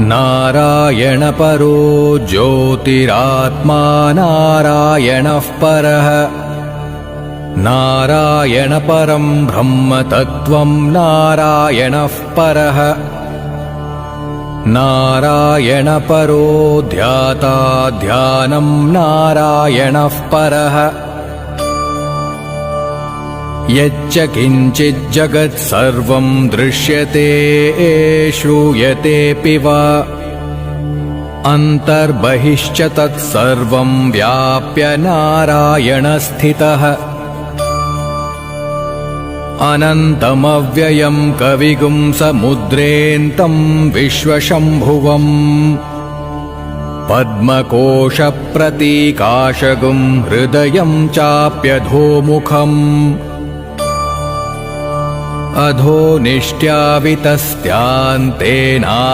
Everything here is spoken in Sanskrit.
नारायणपरो ज्योतिरात्मा नारायणः परः नारायणपरं ब्रह्मतत्त्वं नारायणः परः नारायणपरो ध्याता ध्यानं नारायणः परः यच्च किञ्चिज्जगत् सर्वं दृश्यते श्रूयतेऽपि वा अन्तर्बहिश्च तत्सर्वं व्याप्य नारायणस्थितः अनन्तमव्ययं कविगुं समुद्रेऽन्तं विश्वशम्भुवम् पद्मकोशप्रतीकाशगुं हृदयं चाप्यधोमुखम् अधो निष्ट्यावितस्त्यान्तेना